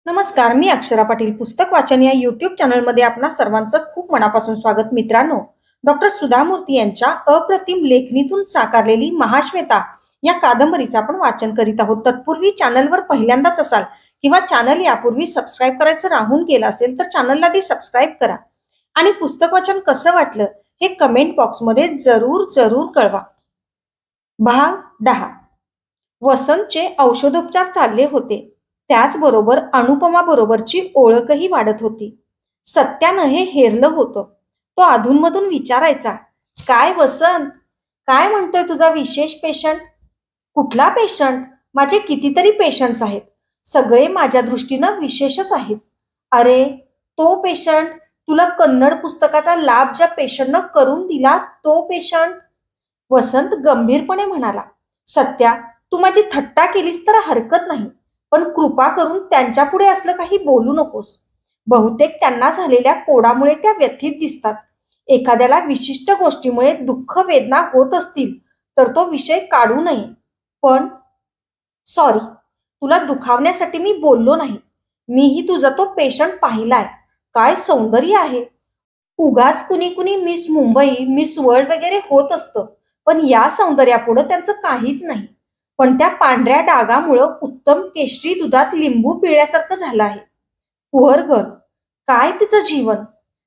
नमस्कार, मी अक्षरा पाटील. पुस्तक वाचन या यूट्यूब चॅनलमध्ये आपणा सर्वांचं खूप मनापासून स्वागत. मित्रांनो, डॉक्टर सुधा मूर्ती यांच्या अप्रतिम लेखणीतून साकारलेली महाश्वेता या कादंबरीचं आपण वाचन करीत आहोत. तत्पूर्वी चॅनलवर पहिल्यांदाच असाल किंवा चॅनल यापूर्वी सबस्क्राईब करायचं राहून गेलं असेल तर चॅनलला आधी सबस्क्राईब करा आणि पुस्तक वाचन कसं वाटलं हे कमेंट बॉक्समध्ये जरूर जरूर कळवा. भाग 10. वसंतचे औषधोपचार चालले होते. त्याचबरोबर अनुपमा बरोबरची ओळखही वाढत होती. सत्यानं हे हेरलं होतं. तो अधूनमधून विचारायचा, काय वसंत, काय म्हणतोय तुझा विशेष पेशंट? कुठला पेशंट? माझे कितीतरी पेशंट्स आहेत. सगळे माझ्या दृष्टीनं विशेषच आहेत. अरे, तो पेशंट, तुला कन्नड पुस्तकाचा लाभ ज्या पेशंटनं करून दिला तो पेशंट. वसंत गंभीरपणे म्हणाला, सत्या, तू माझी थट्टा केलीस तर हरकत नाही, पण कृपा करून त्यांच्या पुढे असलं काही बोलू नकोस. बहुतेक त्यांना झालेल्या कोडामुळे त्या व्यथित दिसतात. एखाद्याला विशिष्ट गोष्टीमुळे दुःख वेदना होत असतील तर तो विषय काढू नये. पण सॉरी, तुला दुखावण्यासाठी मी बोललो नाही. मीही तुझा तो पेशंट पाहिलाय. काय सौंदर्य आहे. उगाच कुणी कुणी मिस मुंबई, मिस वर्ल्ड वगैरे होत असतं, पण या सौंदर्यापुढं त्यांचं काहीच नाही. पण त्या पांढऱ्या डागामुळं उत्तम केशरी दुधात लिंबू पिळल्यासारखं झालं आहे. पुअर गर्ल, काय तिचं जीवन.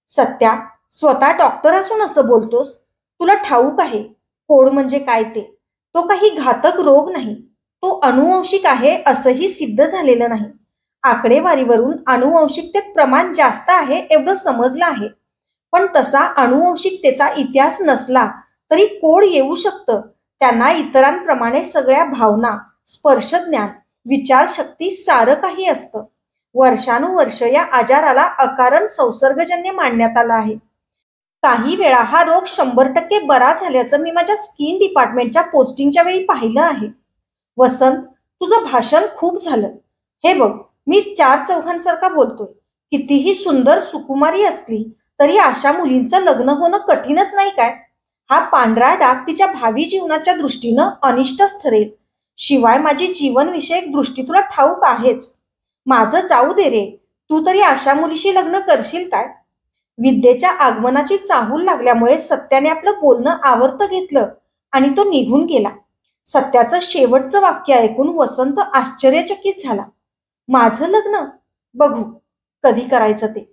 सत्या, स्वतः डॉक्टर असून असं बोलतोस? तुला ठाऊक आहे कोड म्हणजे काय ते? तो काही घातक रोग नाही. तो अनुवंशिक आहे असंही सिद्ध झालेलं नाही. आकडेवारीवरून अनुवंशिकतेत प्रमाण जास्त आहे एवढं समजलं आहे. पण तसा अनुवंशिकतेचा इतिहास नसला तरी कोड येऊ शकतं. त्यांना इतरांप्रमाणे सगळ्या भावना, स्पर्शज्ञान, विचारशक्ती सारं काही असतं. वर्षानुवर्ष या आजाराला अकारण संसर्गजन्य मानण्यात आलं आहे. काही वेळा हा रोग 100% बरा झाल्याचं मी माझ्या स्किन डिपार्टमेंटच्या पोस्टिंगच्या वेळी पाहिलं आहे. वसंत, तुझं भाषण खूप झालं. हे बघ, मी 4 चौघांसारखा बोलतोय. कितीही सुंदर सुकुमारी असली तरी अशा मुलींचं लग्न होणं कठीणच नाही काय? हा पांढरा डाग तिच्या भावी जीवनाच्या दृष्टीनं अनिष्टच ठरेल. शिवाय माझी जीवनविषयक दृष्टी तुला ठाऊक आहेच. माझं जाऊ दे रे, तू तरी अशा मुलीशी लग्न करशील काय? विद्येच्या आगमनाची चाहूल लागल्यामुळे सत्याने आपलं बोलणं आवर्त घेतलं आणि तो निघून गेला. सत्याचं शेवटचं वाक्य ऐकून वसंत आश्चर्यचकित झाला. माझं लग्न? बघू कधी करायचं ते.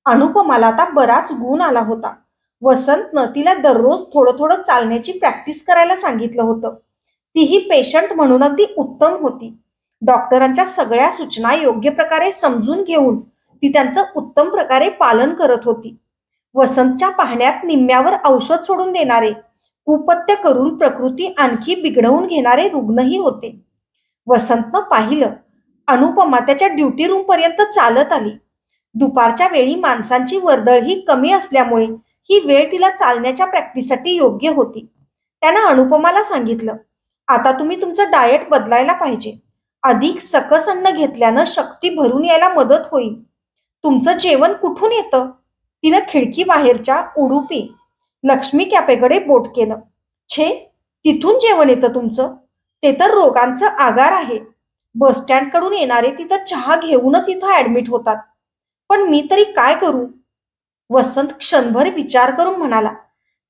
अनुपमाला आता बराच गुण आला होता. वसंतनं तिला दररोज थोडं थोडं चालण्याची प्रॅक्टिस करायला सांगितलं होतं. तीही पेशंट म्हणून अगदी उत्तम होती. डॉक्टरांच्या सगळ्या सूचना योग्य प्रकारे समजून घेऊन ती त्यांचं उत्तम प्रकारे पालन करत होती. वसंतच्या पाहण्यात निम्म्यावर औषध सोडून देणारे, कुपथ्य करून प्रकृती आणखी बिघडवून घेणारे रुग्णही होते. वसंतनं पाहिलं, अनुपमा त्याच्या ड्युटी रूम पर्यंत चालत आली. दुपारच्या वेळी माणसांची वर्दळही कमी असल्यामुळे ही वेळ तिला चालण्याच्या प्रॅक्टिससाठी योग्य होती. त्यानं अनुपमाला सांगितलं, आता तुम्ही तुमचं डाएट बदलायला पाहिजे. अधिक सकस अन्न घेतल्यानं शक्ती भरून यायला मदत होईल. तुमचं जेवण कुठून येतं? तिनं खिडकी बाहेरच्या उडुपी लक्ष्मी कॅफेकडे बोट केलं. छे, तिथून जेवण येतं तुमचं? ते तर रोगांचं आगार आहे. बस स्टँड कडून येणारे तिथं चहा घेऊनच इथं ऍडमिट होतात. पण मी तरी काय करू? वसंत क्षणभर विचार करून म्हणाला,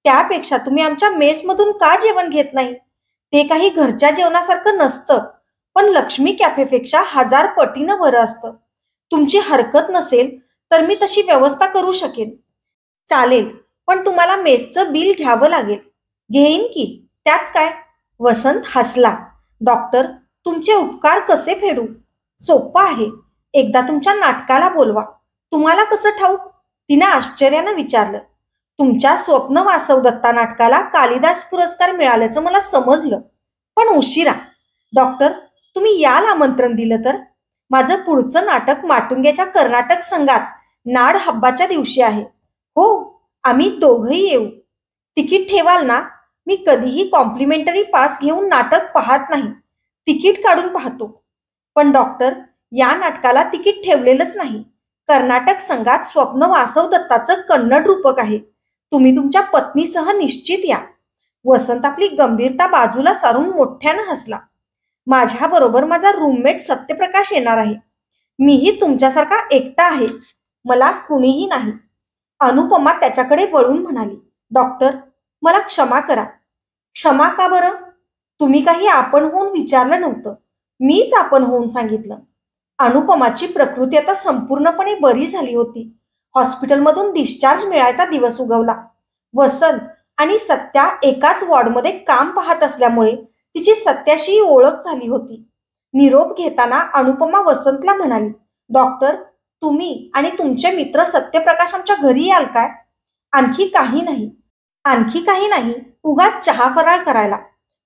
त्यापेक्षा तुम्ही आमच्या मेसमधून का जेवण घेत नाही? ते काही घरच्या जेवणासारखं नसतं, पण लक्ष्मी कॅफेपेक्षा 1000 पटीनं बरं असतं. तुमची हरकत नसेल तर मी तशी व्यवस्था करू शकेन. चालेल, पण तुम्हाला मेसचं बिल घ्यावं लागेल. घेईन की, त्यात काय? वसंत हसला. डॉक्टर, तुमचे उपकार कसे फेडू? सोपं आहे. एकदा तुमच्या नाटकाला बोलवा. तुम्हाला कसं ठाऊक? तिनं आश्चर्यानं विचारलं. तुमच्या स्वप्न वासव दत्ता नाटकाला कालिदास पुरस्कार मिळाल्याचं मला समजलं, पण उशिरा. डॉक्टर, तुम्ही याल आमंत्रण दिलं तर? माझं पुढचं नाटक माटुंग्याच्या कर्नाटक संघात नाड हब्बाच्या दिवशी आहे. हो, आम्ही दोघंही येऊ. तिकीट ठेवाल ना? मी कधीही कॉम्प्लिमेंटरी पास घेऊन नाटक पाहत नाही. तिकीट काढून पाहतो. पण डॉक्टर, या नाटकाला तिकीट ठेवलेलंच नाही. कर्नाटक संघात स्वप्न वासव दत्ताचं कन्नड रूपक आहे. तुम्ही तुमच्या पत्नीसह निश्चित या. वसंत आपली गंभीरता बाजूला सारून मोठ्यानं हसला. माझ्याबरोबर माझा रूममेट सत्यप्रकाश येणार आहे. मीही तुमच्यासारखा एकटा आहे. मला कुणीही नाही. अनुपमा त्याच्याकडे वळून म्हणाली, डॉक्टर, मला क्षमा करा. क्षमा का बरं? तुम्ही काही आपण होऊन विचारलं नव्हतं. मीच आपण होऊन सांगितलं. अनुपमाची प्रकृती आता संपूर्णपणे बरी झाली होती. हॉस्पिटलमधून डिस्चार्ज मिळायचा दिवस उगवला. वसंत आणि सत्या एकाच वॉर्डमध्ये काम पाहत असल्यामुळे तिची सत्याशी ओळख झाली होती. निरोप घेताना अनुपमा वसंतला म्हणाली, डॉक्टर, तुम्ही आणि तुमचे मित्र सत्यप्रकाश आमच्या घरी याल काय? आणखी काही नाही. आणखी काही नाही, उगाच चहा फराळ करायला.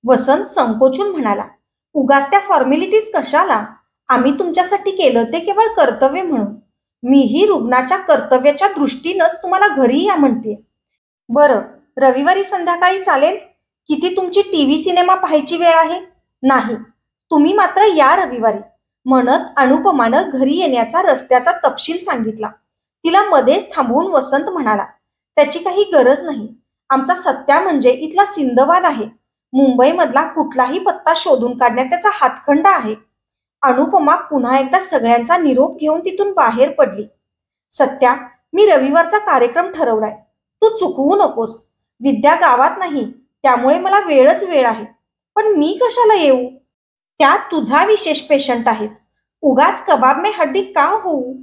वसंत संकोचून म्हणाला, उगाच त्या फॉर्मॅलिटीज कशाला? आम्ही तुमच्यासाठी केलं ते केवळ कर्तव्य म्हणून. मीही रुग्णाच्या कर्तव्याच्या दृष्टीनंच तुम्हाला घरी या म्हणते. बरं, रविवारी संध्याकाळी चालेल? किती तुमची टीव्ही सिनेमा पाहायची वेळ आहे? नाही, तुम्ही मात्र या रविवारी, म्हणत अनुपमानं घरी येण्याचा रस्त्याचा तपशील सांगितला. तिला मध्येच थांबवून वसंत म्हणाला, त्याची काही गरज नाही. आमचा सत्या म्हणजे इथला सिंधवाद आहे. मुंबईमधला कुठलाही पत्ता शोधून काढण्यात त्याचा हातखंडा आहे. अनुपमा पुन्हा एकदा सगळ्यांचा निरोप घेऊन तिथून बाहेर पडली. सत्या, मी रविवारचा कार्यक्रम ठरवलाय. तू चुकवू नकोस. विद्या गावात नाही, त्यामुळे मला वेळच वेळ आहे. पण मी कशाला येऊ? त्यात तुझा विशेष पेशंट आहेत. उगाच कबाब में हड्डी का होऊ?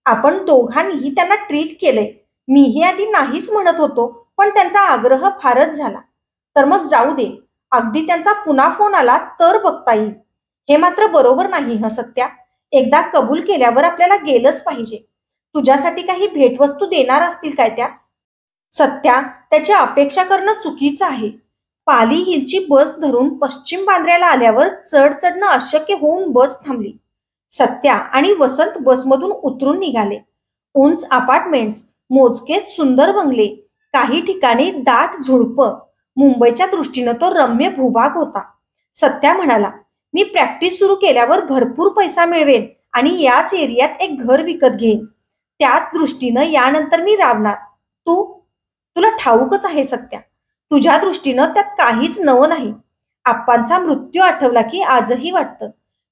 आपण दोघांनीही त्यांना ट्रीट केलंय. मीही आधी नाहीच म्हणत होतो, पण त्यांचा आग्रह फारच झाला. तर मग जाऊ दे. अगदी त्यांचा पुन्हा फोन आला तर बघता येईल. हे मात्र बरोबर नाही हं सत्या. एकदा कबूल केल्यावर आपल्याला गेलंच पाहिजे. तुझ्यासाठी काही भेटवस्तू देणार असतील काय त्या? सत्या, त्याची अपेक्षा करणं चुकीचं आहे. पाली हिलची बस धरून पश्चिम बांद्र्याला आल्यावर चढ चढणं अशक्य होऊन बस थांबली. सत्या आणि वसंत बसमधून उतरून निघाले. उंच अपार्टमेंट्स, मोजकेच सुंदर बंगले, काही ठिकाणी दाट झुडपं. मुंबईच्या दृष्टीनं तो रम्य भूभाग होता. सत्या म्हणाला, मी प्रॅक्टिस सुरू केल्यावर भरपूर पैसा मिळवेल आणि याच एरियात एक घर विकत घेईन. त्याच दृष्टीनं यानंतर मी राबणार. तुला ठाऊकच आहे सत्या, तुझ्या दृष्टीनं त्यात काहीच नवं नाही. आप्पांचा मृत्यू आठवला की आजही वाटतं,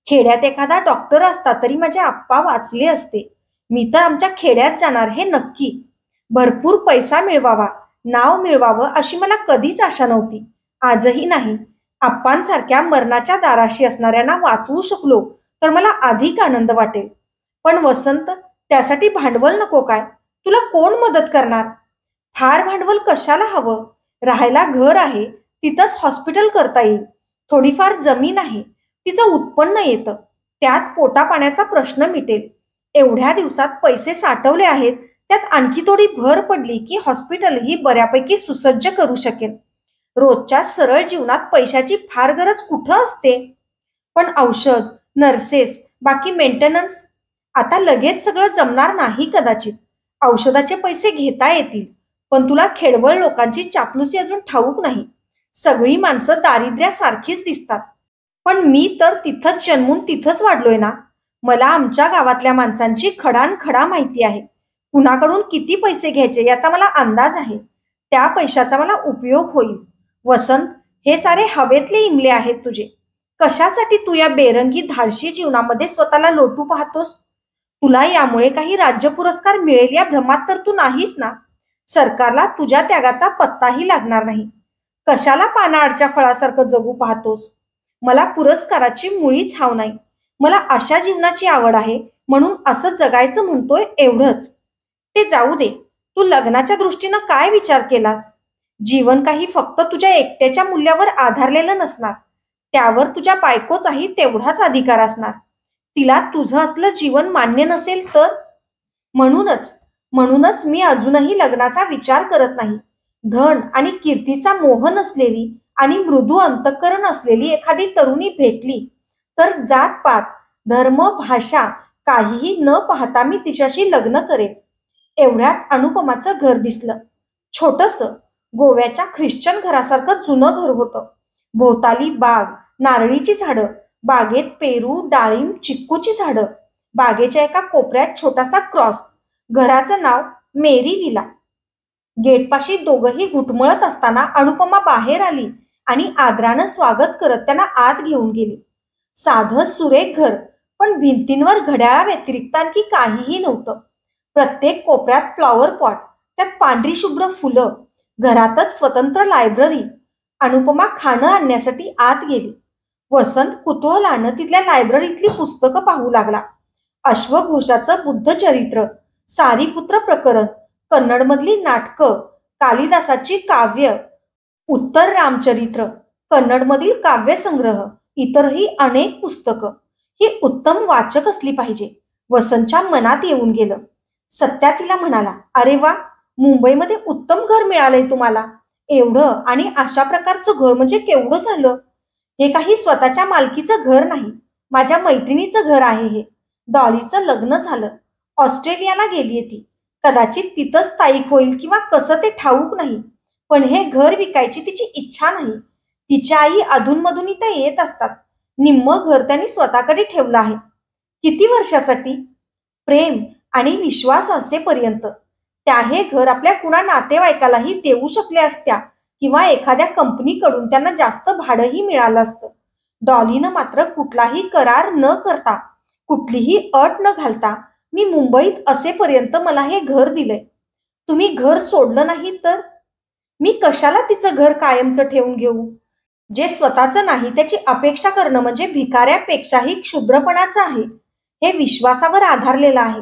खेड्यात एखादा डॉक्टर असता तरी माझे आप्पा वाचले असते. मी तर आमच्या खेड्यात जाणार हे नक्की. भरपूर पैसा मिळवावा, नाव मिळवावं अशी मला कधीच आशा नव्हती. आजही नाही. आप्पांसारख्या मरणाच्या दाराशी असणाऱ्यांना वाचवू शकलो तर मला अधिक आनंद वाटेल. पण वसंत, त्यासाठी भांडवल नको काय? तुला कोण मदत करणार? फार भांडवल कशाला हवं? राहायला घर आहे, तिथंच हॉस्पिटल करता येईल. थोडीफार जमीन आहे, तिचं उत्पन्न येतं. त्यात पोटा पाण्याचा प्रश्न मिटेल. एवढ्या दिवसात पैसे साठवले आहेत, त्यात आणखी थोडी भर पडली की हॉस्पिटलही बऱ्यापैकी सुसज्ज करू शकेल. रोजच्या सरळ जीवनात पैशाची फार गरज कुठं असते? पण औषध, नर्सेस, बाकी मेंटेनन्स, आता लगेच सगळं जमणार नाही कदाचित. औषधाचे पैसे घेता येतील, पण तुला खेडवळ लोकांची चापलुसी अजून ठाऊक नाही. सगळी माणसं दारिद्र्यासारखीच दिसतात. पण मी तर तिथंच जन्मून तिथंच वाढलोय ना. मला आमच्या गावातल्या माणसांची खडानखडा माहिती आहे. कुणाकडून किती पैसे घ्यायचे याचा मला अंदाज आहे. त्या पैशाचा मला उपयोग होईल. वसंत, हे सारे हवेतले इमले आहेत तुझे. कशासाठी तू या बेरंगी धाडशी जीवनामध्ये स्वतःला लोटू पाहतोस? तुला यामुळे काही राज्य पुरस्कार मिळेल या भ्रमात तर तू नाहीस ना. सरकारला तुझ्या त्यागाचा पत्ताही लागणार नाही. कशाला पानाआडच्या फळासारखं जगू पाहतोस? मला पुरस्काराची मुळीच हाव नाही. मला अशा जीवनाची आवड आहे म्हणून असं जगायचं म्हणतोय, एवढंच. ते जाऊ दे. तू लग्नाच्या दृष्टीनं काय विचार केलास? जीवन काही फक्त तुझ्या एकट्याच्या मूल्यावर आधारलेलं नसणार. त्यावर तुझ्या बायकोचाही तेवढाच अधिकार असणार. तिला तुझं असलं जीवन मान्य नसेल तर? म्हणूनच म्हणूनच मी अजूनही लग्नाचा विचार करत नाही. धन आणि कीर्तीचा मोह नसलेली आणि मृदू अंतःकरण असलेली एखादी तरुणी भेटली तर जात-पात, धर्म, भाषा काहीही न पाहता मी तिच्याशी लग्न करेन. एवढ्यात अनुपमाचं घर दिसलं. छोटंसं, गोव्याच्या ख्रिश्चन घरासारखं जुनं घर होतं. भोवताली बाग, नारळीची झाडं, बागेत पेरू, डाळिंब, चिक्कूची झाडं. बागेच्या एका कोपऱ्यात छोटासा क्रॉस. घराचं नाव मेरी विला. गेटपाशी दोघंही घुटमळत असताना अनुपमा बाहेर आली आणि आदरानं स्वागत करत त्यांना आत घेऊन गेली. साधं सुरेख घर, पण भिंतींवर घड्याळा व्यतिरिक्त आणखी काहीही नव्हतं. प्रत्येक कोपऱ्यात फ्लॉवर पॉट, त्यात पांढरी शुभ्र फुलं. घरातच स्वतंत्र लायब्ररी. अनुपमा खाणं आणण्यासाठी आत गेली. वसंत कुतूहलानं तिथल्या लायब्ररीतली पुस्तकं पाहू लागला. अश्वघोषाचं बुद्धचरित्र, सारीपुत्र प्रकरण, कन्नडमधली नाटकं, कालिदासाची काव्य, उत्तर रामचरित्र, कन्नडमधील काव्यसंग्रह, इतरही अनेक पुस्तकं. ही उत्तम वाचक असली पाहिजे, वसंतच्या मनात येऊन गेलं. सत्या तिला म्हणाला, अरे वा, मुंबईमध्ये उत्तम घर मिळालंय तुम्हाला. एवढं आणि अशा प्रकारचं घर म्हणजे केवढं झालं. हे काही स्वतःच्या मालकीचं घर नाही, माझ्या मैत्रिणीचं घर आहे हे. डॉलीचं लग्न झालं, ऑस्ट्रेलियाला गेलीये ती. कदाचित तिथंच स्थायिक होईल किंवा कसं ते ठाऊक नाही. पण हे घर विकायची तिची इच्छा नाही. तिच्या आई अधूनमधून इथं येत असतात. निम्म घर त्यांनी स्वतःकडे ठेवलं आहे. किती वर्षासाठी? प्रेम आणि विश्वास असेपर्यंत. त्या हे घर आपल्या कुणा नातेवाईकालाही देऊ शकल्या असत्या किंवा एखाद्या कंपनीकडून त्यांना जास्त भाडंही मिळालं असतं. डॉलीनं मात्र कुठलाही करार न करता, कुठलीही अट न घालता मी मुंबईत असेपर्यंत मला हे घर दिलंय. तुम्ही घर सोडलं नाही तर? मी कशाला तिचं घर कायमचं ठेवून घेऊ? जे स्वतःचं नाही त्याची अपेक्षा करणं म्हणजे भिकाऱ्यापेक्षाही क्षुद्रपणाचं आहे. हे विश्वासावर आधारलेलं आहे.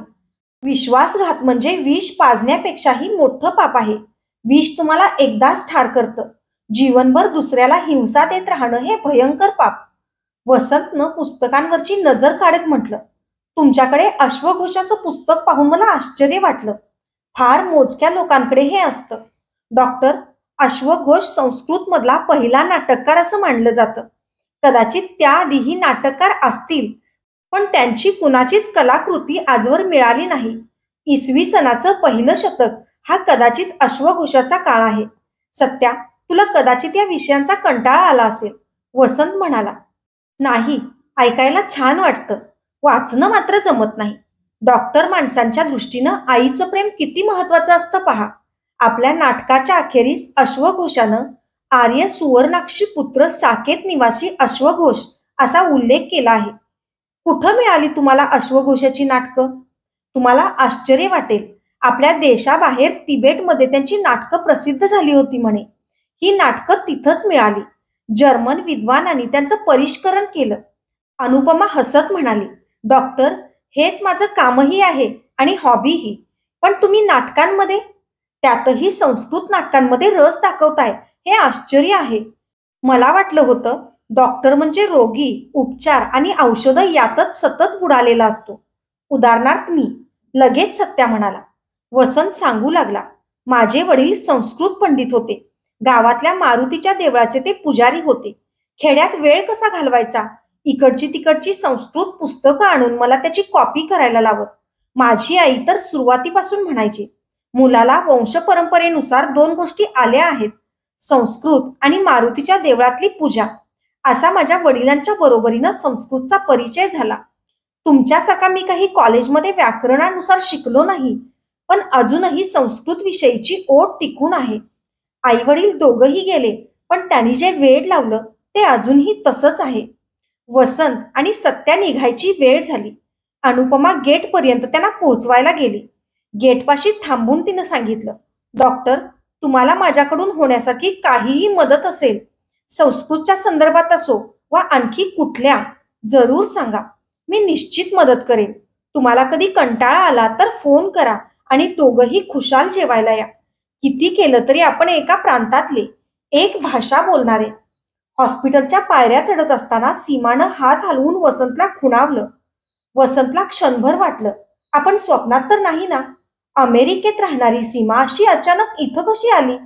विश्वासघात म्हणजे विष पाजण्यापेक्षाही मोठं पाप आहे. विष तुम्हाला एकदाच ठार करतं. जीवनभर दुसऱ्याला हिंसा देत राहणं हे भयंकर पाप. वसंतनं पुस्तकांवरची नजर काढत म्हटलं, तुमच्याकडे अश्वघोषाचं पुस्तक पाहून मला आश्चर्य वाटलं. फार मोजक्या लोकांकडे हे असतं. डॉक्टर, अश्वघोष संस्कृत मधला पहिला नाटककार असं मानलं जातं. कदाचित त्याआधीही नाटककार असतील, पण त्यांची कुणाचीच कलाकृती आजवर मिळाली नाही. इसवी सनाचं पहिलं शतक हा कदाचित अश्वघोषाचा काळ आहे. सत्या, तुला कदाचित या विषयांचा कंटाळा आला असेल, वसंत म्हणाला. नाही, ऐकायला छान वाटतं, वाचणं मात्र जमत नाही. डॉक्टर माणसांच्या दृष्टीनं आईचं प्रेम किती महत्वाचं असतं पहा. आपल्या नाटकाच्या अखेरीस अश्वघोषानं आर्य सुवर्णाक्षी पुत्र साकेत निवासी अश्वघोष असा उल्लेख केला आहे. कुठं मिळाली तुम्हाला अश्वघोषाची नाटकं? तुम्हाला आश्चर्य वाटेल, आपल्या देशाबाहेर तिबेटमध्ये त्यांची नाटकं प्रसिद्ध झाली होती म्हणे. ही नाटकं तिथंच मिळाली. जर्मन विद्वानांनी त्यांचं परिष्करण केलं. अनुपमा हसत म्हणाली, डॉक्टर, हेच माझं कामही आहे आणि हॉबीही. पण तुम्ही नाटकांमध्ये, त्यातही संस्कृत नाटकांमध्ये रस दाखवताय, हे आश्चर्य आहे. मला वाटलं होतं डॉक्टर म्हणजे रोगी, उपचार आणि औषधं यातच सतत बुडालेला असतो. उदाहरणार्थ मी, लगेच सत्या म्हणाला. वसंत सांगू लागला, माझे वडील संस्कृत पंडित होते. गावातल्या मारुतीच्या देवळाचे ते पुजारी होते. खेड्यात वेळ कसा घालवायचा, इकडची तिकडची संस्कृत पुस्तकं आणून मला त्याची कॉपी करायला लावत. माझी आई तर सुरुवातीपासून म्हणायची, मुलाला वंश परंपरेनुसार 2 गोष्टी आल्या आहेत, संस्कृत आणि मारुतीच्या देवळातली पूजा. असा माझ्या वडिलांच्या बरोबरीनं संस्कृतचा परिचय झाला. तुमच्यासारखा मी काही कॉलेजमध्ये व्याकरणानुसार शिकलो नाही, पण अजूनही संस्कृत विषयीची ओढ टिकून आहे. आई वडील दोघंही गेले, पण त्यांनी जे वेड लावलं ते अजूनही तसंच आहे. वसंत आणि सत्या निघायची वेळ झाली. अनुपमा गेटपर्यंत त्यांना पोहोचवायला गेली. गेटपाशी थांबून तिनं सांगितलं, डॉक्टर, तुम्हाला माझ्याकडून होण्यासारखी काहीही मदत असेल, संस्कृतच्या संदर्भात असो वा आणखी कुठल्या, जरूर सांगा. मी निश्चित मदत करेन. तुम्हाला कधी कंटाळा आला तर फोन करा आणि दोघंही खुशाल जेवायला या. किती केलं तरी आपण एका प्रांतातले, एक भाषा बोलणारे. हॉस्पिटलच्या पायऱ्या चढत असताना सीमानं हात हलवून वसंतला खुणावलं. वसंतला क्षणभर वाटलं, आपण स्वप्नात तर नाही ना. अमेरिकेत राहणारी सीमा अशी अचानक इथं कशी आली?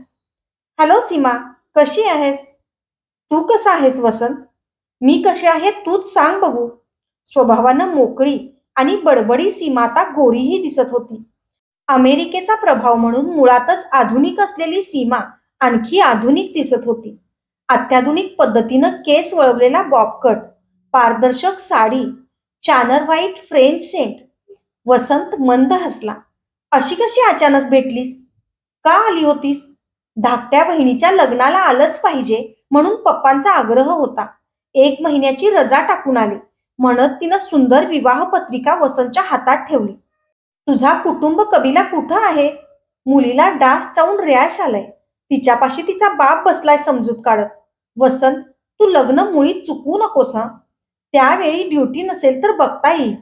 हॅलो सीमा, कशी आहेस? तू कसा आहेस वसंत? मी कशी आहे तूच सांग बघू. स्वभावानं मोकळी आणि बडबडी सीमा आता गोरीही दिसत होती. अमेरिकेचा प्रभाव म्हणून मुळातच आधुनिक असलेली सीमा आणखी आधुनिक दिसत होती. अत्याधुनिक पद्धतीनं केस वळवलेला बॉबकट, पारदर्शक साडी, चॅनर व्हाईट फ्रेंच सेंट. वसंत मंद हसला. अशी कशी अचानक भेटलीस? का आली होतीस? धाकट्या बहिणीच्या लग्नाला आलंच पाहिजे म्हणून पप्पांचा आग्रह होता. 1 महिन्याची रजा टाकून आले. म्हणत तिनं सुंदर विवाह पत्रिका वसंतच्या हातात ठेवली. तुझा कुटुंब कबिला कुठं आहे? मुलीला डास चावून रॅश आलाय. तिच्यापाशी तिचा बाप बसलाय समजूत काढत. वसंत, तू लग्न मुळीच चुकवू नकोस हा. त्यावेळी ड्युटी नसेल तर बघता येईल.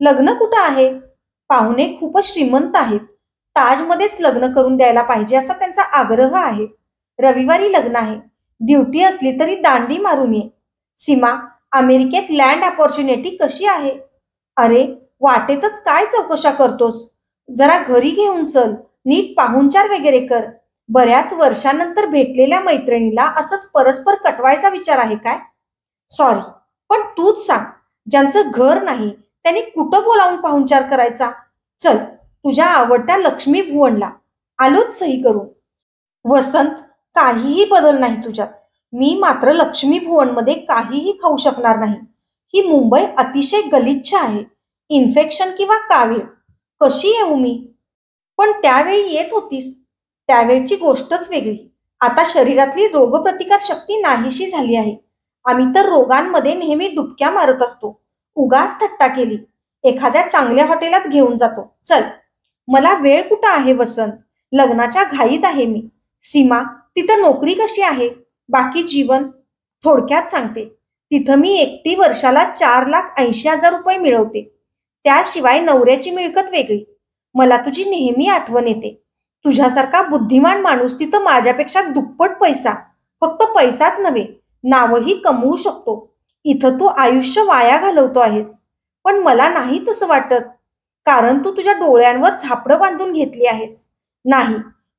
लग्न कुठं आहे? पाहुणे खूपच श्रीमंत आहेत. ताजमध्येच लग्न करून द्यायला पाहिजे असा त्यांचा आग्रह आहे. रविवारी लग्न आहे. ड्युटी असली तरी दांडी मारून ये. सीमा, अमेरिकेत लँड अपॉर्च्युनिटी कशी आहे? अरे, वाटेतच काय चौकशा करतोस? जरा घरी घेऊन चल. नीट पाहुणचार वगैरे कर. बऱ्याच वर्षानंतर भेटलेल्या मैत्रिणीला असंच परस्पर कटवायचा विचार आहे काय? सॉरी, पण तूच सांग, ज्यांचं घर नाही त्यांनी कुठं बोलावून पाहुणचार करायचा? चल, तुझ्या आवडत्या लक्ष्मी भुवनला. आलोच सही करू. वसंत, काहीही बदल नाही तुझ्यात. मी मात्र लक्ष्मी भुवनमध्ये काहीही खाऊ शकणार नाही. ही मुंबई अतिशय गलिच्छ आहे. इन्फेक्शन किंवा कावीळ. कशी येऊ मी? पण त्यावेळी येत होतीस. त्यावेळची गोष्टच वेगळी. आता शरीरातली रोगप्रतिकार शक्ती नाहीशी झाली आहे. आम्ही तर रोगांमध्ये नेहमी डुबक्या मारत असतो. उगाच थट्टा केली. एखाद्या चांगल्या हॉटेलात घेऊन जातो. चल. मला वेळ कुठं आहे वसंत? लग्नाच्या घाईत आहे मी. सीमा, तिथं नोकरी कशी आहे? बाकी जीवन? थोडक्यात सांगते, तिथं मी एकटी वर्षाला 4,80,000 रुपये मिळवते. त्याशिवाय नवऱ्याची मिळकत वेगळी. मला तुझी नेहमी आठवण येते. तुझ्यासारखा बुद्धिमान माणूस तिथं माझ्यापेक्षा दुप्पट पैसा, फक्त पैसाच नव्हे, नावही कमवू शकतो. इथं तू आयुष्य वाया घालवतो आहेस. पण मला नाही तसं वाटत. कारण तू तुझ्या डोळ्यांवर झापडं बांधून घेतली आहेस. नाही,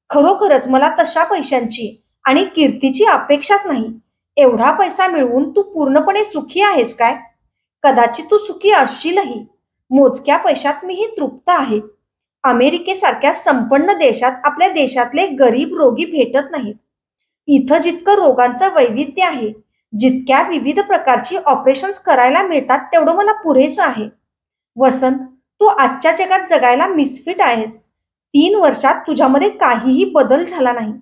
खरोखरच मला तशा पैशांची आणि कीर्तीची अपेक्षाच नाही. एवढा पैसा मिळवून तू पूर्णपणे सुखी आहेस काय? कदाचित तू सुखी असशीलही. मोजक्या पैशात मीही तृप्त आहे. अमेरिकेसारख्या संपन्न देशात आपल्या देशातले गरीब रोगी भेटत नाहीत. इथं जितकं रोगांचं वैविध्य आहे, जितक्या विविध प्रकारची ऑपरेशन्स करायला मिळतात तेवढं मला पुरेसं आहे. वसंत, तू आजच्या जगात जगायला मिसफिट आहेस. 3 वर्षात तुझ्यामध्ये काहीही बदल झाला नाही.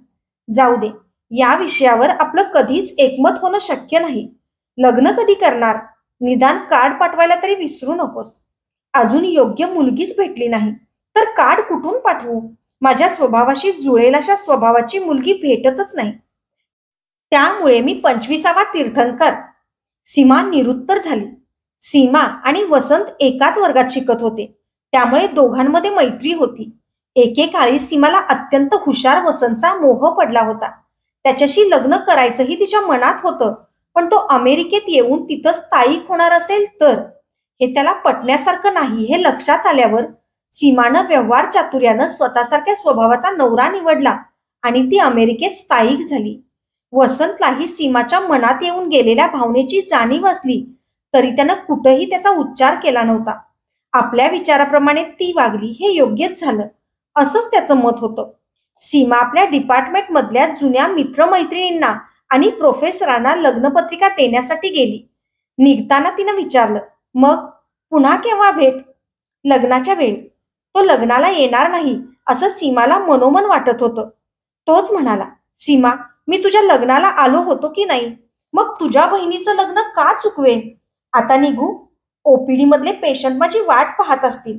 जाऊ दे, या विषयावर आपलं कधीच एकमत होणं शक्य नाही. लग्न कधी करणार? निदान कार्ड पाठवायला तरी विसरू नकोस. अजून योग्य मुलगीच भेटली नाही तर कार्ड कुठून पाठवू? माझ्या स्वभावाशी जुळेल अशा स्वभावाची मुलगी भेटतच नाही. त्यामुळे मी 25वा तीर्थंकर. सीमा निरुत्तर झाली. सीमा आणि वसंत एकाच वर्गात शिकत होते. त्यामुळे दोघांमध्ये मैत्री होती. एकेकाळी सीमाला अत्यंत हुशार वसंतचा मोह पडला होता. त्याच्याशी लग्न करायचंही तिच्या मनात होतं. पण तो अमेरिकेत येऊन तिथं स्थायिक होणार असेल तर हे त्याला पटण्यासारखं नाही हे लक्षात आल्यावर सीमानं व्यवहार चातुर्यानं स्वतःसारख्या स्वभावाचा नवरा निवडला आणि ती अमेरिकेत स्थायिक झाली. वसंतलाही सीमाच्या मनात येऊन गेलेल्या भावनेची जाणीव असली तरी त्यानं कुठंही त्याचा उच्चार केला नव्हता. आपल्या विचाराप्रमाणे ती वागली हे योग्यच झालं, असंच त्याचं मत होतं. सीमा आपल्या डिपार्टमेंट मधल्या जुन्या मित्रमैत्रिणींना आणि प्रोफेसरांना लग्नपत्रिका देण्यासाठी गेली. निघताना तिनं विचारलं, मग पुन्हा केव्हा भेट? लग्नाच्या वेळी. तो लग्नाला येणार नाही असं सीमाला मनोमन वाटत होतं. तोच म्हणाला, सीमा, मी तुझ्या लग्नाला आलो होतो की नाही? मग तुझ्या बहिणीचं लग्न का चुकवेन? आता निघू? ओपीडी मधले पेशंट माझी वाट पाहत असतील.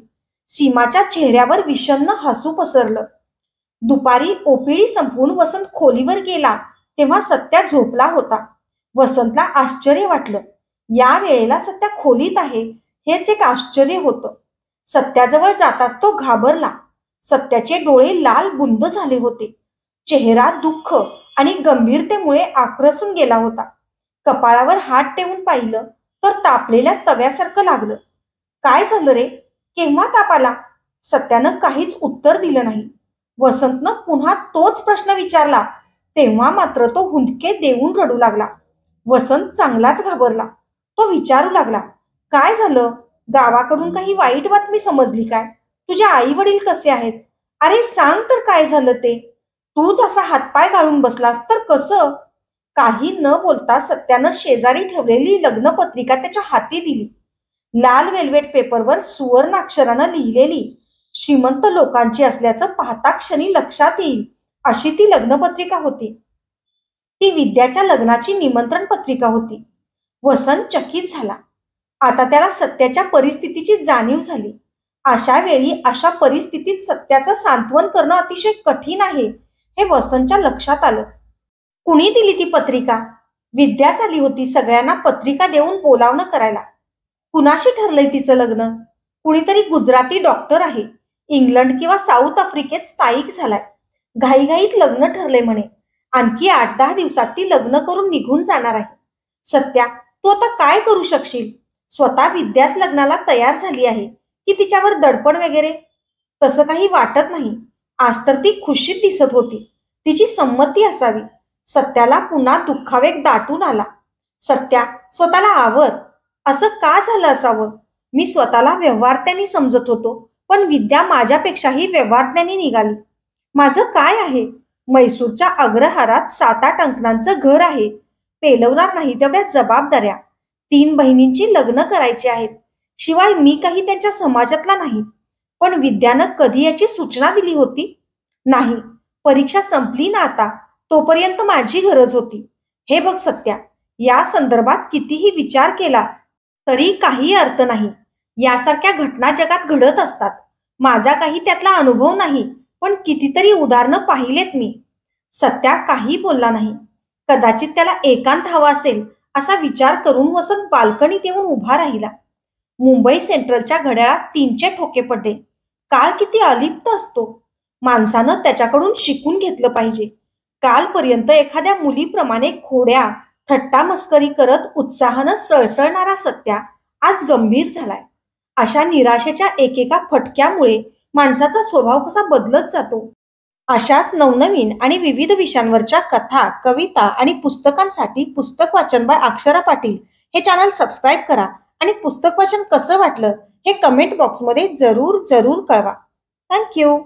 सीमाच्या चेहऱ्यावर विषण्ण हसू पसरलं. दुपारी ओपीडी संपवून वसंत खोलीवर गेला तेव्हा सत्या झोपला होता. वसंतला आश्चर्य वाटलं. या वेळेला सत्या खोलीत आहे हेच एक आश्चर्य होतं. सत्याजवळ जाताच तो घाबरला. सत्याचे डोळे लाल बुंद झाले होते. चेहरा दुःख आणि गंभीरतेमुळे आक्रसून गेला होता. कपाळावर हात ठेवून पाहिलं तर तापलेल्या तव्यासारखं लागलं. काय झालं रे? केव्हा ताप आला? सत्यानं काहीच उत्तर दिलं नाही. वसंतनं पुन्हा तोच प्रश्न विचारला तेव्हा मात्र तो हुंदके देऊन रडू लागला. वसंत चांगलाच घाबरला. तो विचारू लागला, काय झालं? गावाकडून काही वाईट बातमी समजली काय? तुझे आई वडील कसे आहेत? अरे सांग तर काय झालं ते? तूच असा हातपाय गाळून बसलास तर कसं? काही न बोलता सत्यानं शेजारी ठेवलेली लग्नपत्रिका त्याच्या हाती दिली. लाल वेल्वेट पेपरवर सुवर्णाक्षरानं लिहिलेली, श्रीमंत लोकांची असल्याचं पाहता क्षणी लक्षात येईल अशी ती लग्नपत्रिका होती. ती विद्याच्या लग्नाची निमंत्रण पत्रिका होती. वसंत चकित झाला. आता त्याला सत्याच्या परिस्थितीची जाणीव झाली. अशा वेळी अशा परिस्थितीत सत्याचं सांत्वन करणं अतिशय कठीण आहे हे वसंतच्या लक्षात आलं. कुणी दिली ती पत्रिका? विद्याच आली होती सगळ्यांना पत्रिका देऊन बोलावणं करायला. कुणाशी ठरलंय तिचं लग्न? कुणीतरी गुजराती डॉक्टर आहे, इंग्लंड किंवा साऊथ आफ्रिकेत स्थायिक झालाय. घाईघाईत लग्न ठरले म्हणे. आणखी 8-10 दिवसात ती लग्न करून निघून जाणार आहे. सत्या, तू आता काय करू शकशील? स्वतः विद्याच लग्नाला तयार झाली आहे की तिच्यावर दडपण वगैरे? तसं काही वाटत नाही. आज तर ती खुशीत दिसत होती. तिची संमती असावी. सत्याला पुन्हा दुःखावेग दाटून आला. सत्या, स्वतःला आवर. असं का झालं असावं? मी स्वतःला व्यवहारत्याने समजत होतो, पण विद्या माझ्यापेक्षाही व्यवहारत्याने निघाली. माझं काय आहे? मैसूरच्या अग्रहारात 7-8 अंकणांचं घर आहे. पेलवणार नाही तेवढ्या जबाबदाऱ्या. 3 बहिणींची लग्न करायची आहेत. शिवाय मी काही त्यांच्या समाजातला नाही. पण विद्यानं कधी याची सूचना दिली होती? नाही. परीक्षा संपली ना आता, तोपर्यंत माझी गरज होती. हे बघ सत्या, या संदर्भात कितीही विचार केला तरी काही अर्थ नाही. यासारख्या घटना जगात घडत असतात. माझा काही त्यातला अनुभव नाही, पण कितीतरी उदाहरणं पाहिलेत मी. सत्या काही बोलला नाही. कदाचित त्याला एकांत हवा असेल असा विचार करून वसंत बाल्कनीत येऊन उभा राहिला. मुंबई सेंट्रलच्या घड्याळात 3चे ठोके पडले. काळ किती अलिप्त असतो. माणसानं त्याच्याकडून शिकून घेतलं पाहिजे. कालपर्यंत एखाद्या मुलीप्रमाणे खोड्या थट्टा मस्करी करत उत्साहानं सळसळणारा सत्या आज गंभीर झालाय. अशा निराशेच्या एकेका फटक्यामुळे माणसाचा स्वभाव कसा बदलत जातो. अशाच नवनवीन आणि विविध विषयांवरच्या कथा, कविता आणि पुस्तकांसाठी पुस्तक वाचन बाय अक्षरा पाटील हे चॅनल सबस्क्राईब करा आणि पुस्तक वाचन कसं वाटलं हे कमेंट बॉक्समध्ये जरूर जरूर कळवा. थँक्यू.